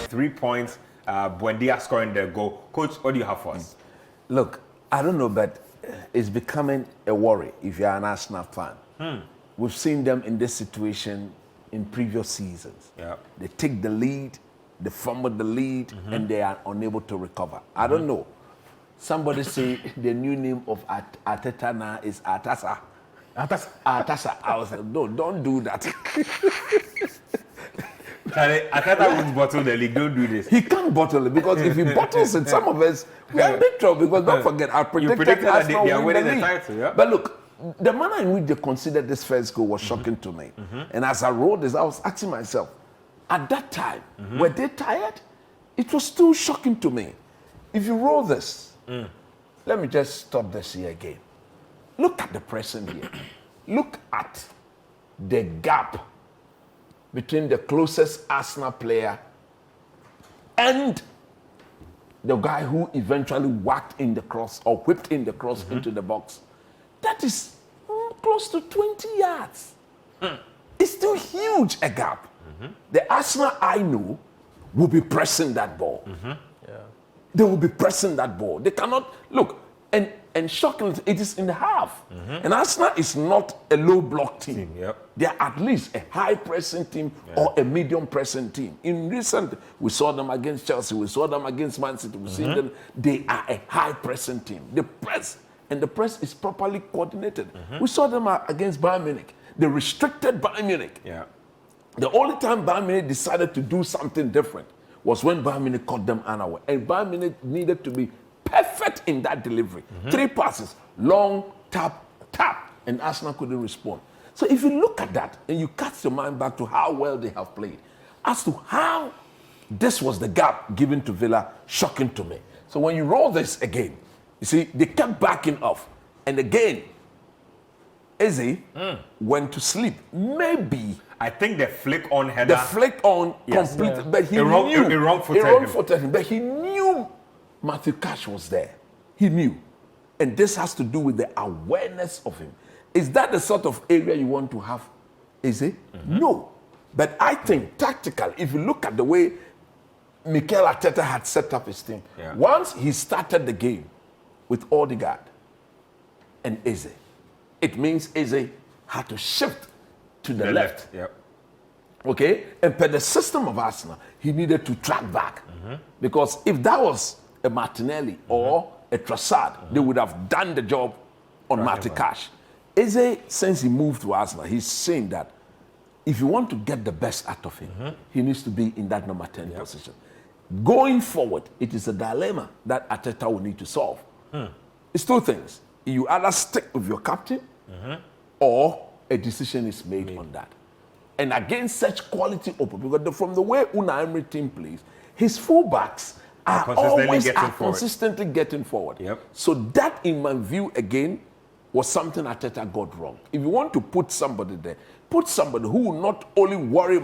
3 points, Buendia scoring the goal. Coach, what do you have for us? Look, I don't know, but it's becoming a worry if you're an Arsenal fan. We've seen them in this situation in previous seasons. Yeah. They take the lead, they fumble the lead, and they are unable to recover. I don't know. Somebody say the new name of Arteta now is Arteta. Arteta. I was like, no, don't do that. Arteta won't bottle the league. Don't do this. He can't bottle it because if he bottles it, some of us we are in big trouble. Because don't forget, I predicted Arsenal that they are winning the the league. title. Yeah? But look, the manner in which they considered this first goal was shocking to me. And as I wrote this, I was asking myself, at that time, were they tired? It was still shocking to me. If you roll this, let me just stop this here again. Look at the pressing here. Look at the gap between the closest Arsenal player and the guy who eventually whacked in the cross or whipped in the cross into the box. That is close to 20 yards. It's still huge a gap. The Arsenal I know will be pressing that ball. They will be pressing that ball. They cannot look and shockingly, it is in the half. And Arsenal is not a low block team. They are at least a high pressing team or a medium pressing team. In recent, we saw them against Chelsea, we saw them against Man City. We see them. They are a high pressing team. They press, and the press is properly coordinated. We saw them against Bayern Munich. They restricted Bayern Munich. The only time Bayern Munich decided to do something different was when Bayern Munich caught them unaware. And Bayern Munich needed to be perfect in that delivery. 3 passes, long, tap, and Arsenal couldn't respond. So if you look at that and you cast your mind back to how well they have played, as to how this was the gap given to Villa, shocking to me. So when you roll this again, you see, they kept backing off. And again, Eze went to sleep. Maybe I think the flick on header. The flick on complete, but he knew. Wrong-footed him. But he knew Matthew Cash was there. He knew. And this has to do with the awareness of him. Is that the sort of area you want to have? Is it? No. But I think tactically, if you look at the way Mikel Arteta had set up his team, once he started the game with Odegaard and Eze, it means Eze had to shift to the left. Okay? And per the system of Arsenal, he needed to track back. Because if that was a Martinelli or a Trossard, they would have done the job on Matty Cash. Eze, since he moved to Arsenal, he's saying that if you want to get the best out of him, he needs to be in that number 10 position. Going forward, it is a dilemma that Arteta will need to solve. It's 2 things. You either stick with your captain or a decision is made on that. And against such quality open, because from the way Unai Emery team plays, his fullbacks are consistently getting forward. So that, in my view, again, was something Arteta got wrong. If you want to put somebody there, put somebody who will not only worry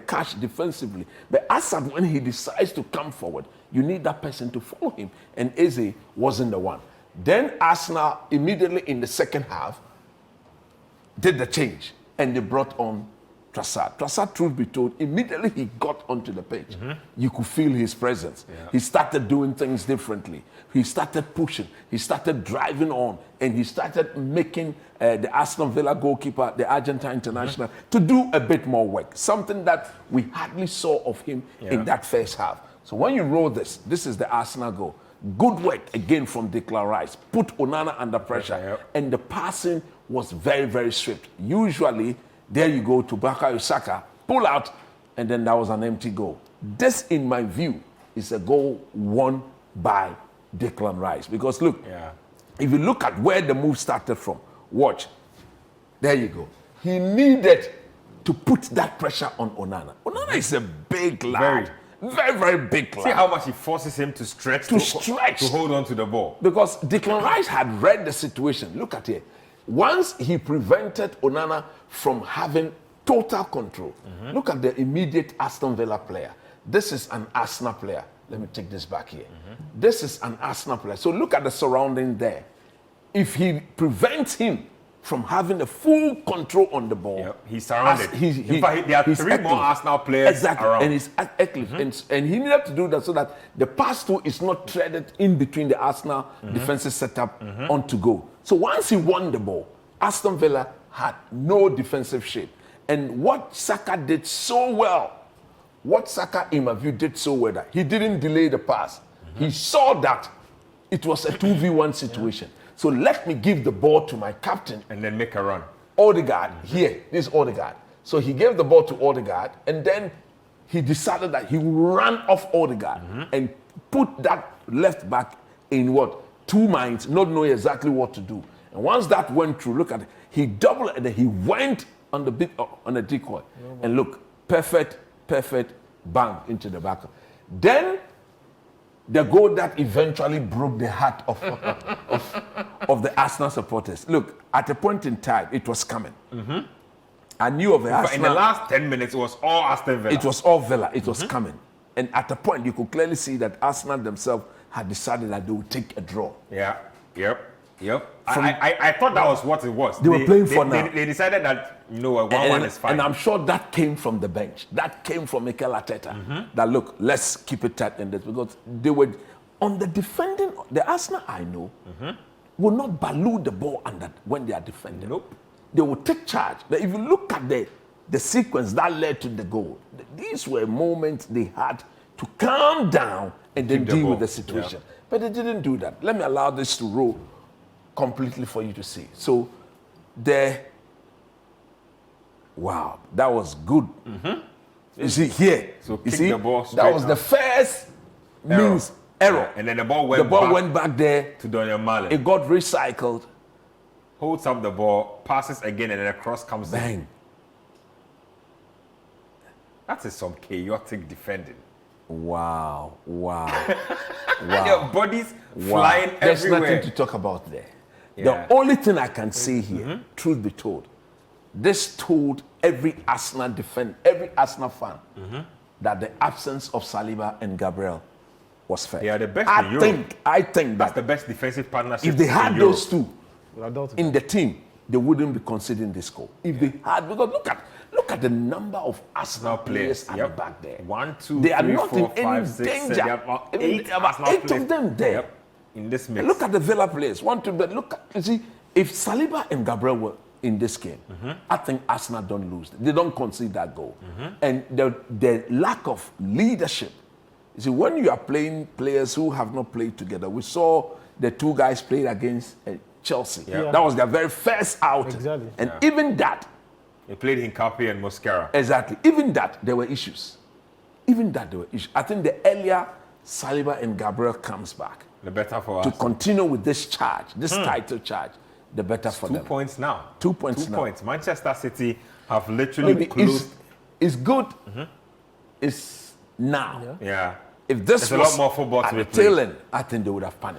Cash defensively, but Assad, when he decides to come forward, you need that person to follow him. And Eze wasn't the one. Then Arsenal, immediately in the second half, did the change, and they brought on Trossard. Trossard, truth be told, immediately he got onto the pitch, you could feel his presence. He started doing things differently. He started pushing. He started driving on, and he started making the Aston Villa goalkeeper, the Argentine international, to do a bit more work. Something that we hardly saw of him in that first half. So when you roll this is the Arsenal goal. Good work again from Declan Rice. Put Onana under pressure, and the passing was very, very swift. Usually, there you go to Bukayo Saka, pull out, and then that was an empty goal. This, in my view, is a goal won by Declan Rice. Because look, if you look at where the move started from, watch, there you go. He needed to put that pressure on Onana. Onana is a big lad. Very, very big lad. See how much he forces him to stretch. To hold on to the ball. Because Declan Rice had read the situation. Look at it. Once he prevented Onana from having total control. Look at the immediate Aston Villa player. This is an Arsenal player. Let me take this back here. This is an Arsenal player. So look at the surrounding there. If he prevents him from having a full control on the ball. Yep. He's surrounded. In fact, there are 3 more Arsenal players around. And he's and he needed to do that so that the pass through is not threaded in between the Arsenal defensive setup onto goal. So once he won the ball, Aston Villa had no defensive shape. And what Saka did so well, in my view, did so well that he didn't delay the pass. He saw that it was a 2v1 situation. So let me give the ball to my captain. And then make a run. Odegaard, here, this is Odegaard. So he gave the ball to Odegaard, and then he decided that he would run off Odegaard and put that left back in what? 2 minds, not knowing exactly what to do. And once that went through, look at it, he doubled and then he went on the decoy. And look, perfect, bang into the back. Then the goal that eventually broke the heart of the Arsenal supporters. Look, at a point in time, it was coming. I knew of the Arsenal. But in the last 10 minutes, it was all Aston Villa. It was all Villa. It was coming. And at a point, you could clearly see that Arsenal themselves had decided that they would take a draw. Yeah. Yep. I thought that was what it was. They were playing for now. They decided that, a 1-1 is fine. And I'm sure that came from the bench. That came from Mikel Arteta. That, look, let's keep it tight in this. Because they were on the defending. The Arsenal I know will not balloon the ball when they are defending. Nope. They will take charge. If you look at the sequence that led to the goal, these were moments they had to calm down and then deal with the situation. Yeah. But they didn't do that. Let me allow this to roll completely for you to see. So wow, that was good. You see here, so you see, the ball that was the first error. Yeah. And then the ball went back there to Daniel Malen. It got recycled. Holds up the ball, passes again, and then a cross comes Bang. in. That is some chaotic defending. Wow. Your bodies flying There's everywhere. Nothing to talk about there. Yeah. The only thing I can say here, truth be told, this told every Arsenal fan that the absence of Saliba and Gabriel was fair. They are the best in Europe. I think that's the best defensive partnership. If they had those two in the team, they wouldn't be considering this goal. If they had, because look at the number of Arsenal players at the back there. 1, 2, they 3, are not 4, in 5, any 6, danger. 7, about 8 of them there. Yep. In this mix. And look at the Villa players. You see, if Saliba and Gabriel were in this game, I think Arsenal don't lose. They don't concede that goal. And the lack of leadership. You see, when you are playing players who have not played together, we saw the 2 guys played against Chelsea. Yeah. That was their very first outing. Exactly. And even that. They played Hincapié and Mosquera. Exactly. Even that, there were issues. I think the earlier Saliba and Gabriel comes back, the better for us. To continue with this charge, this title charge, the better for them. 2 points now. 2 points now. 2 points. Manchester City have literally closed. It's good. It's now. Yeah. If this There's was a lot more football to be tail end, I think they would have panicked.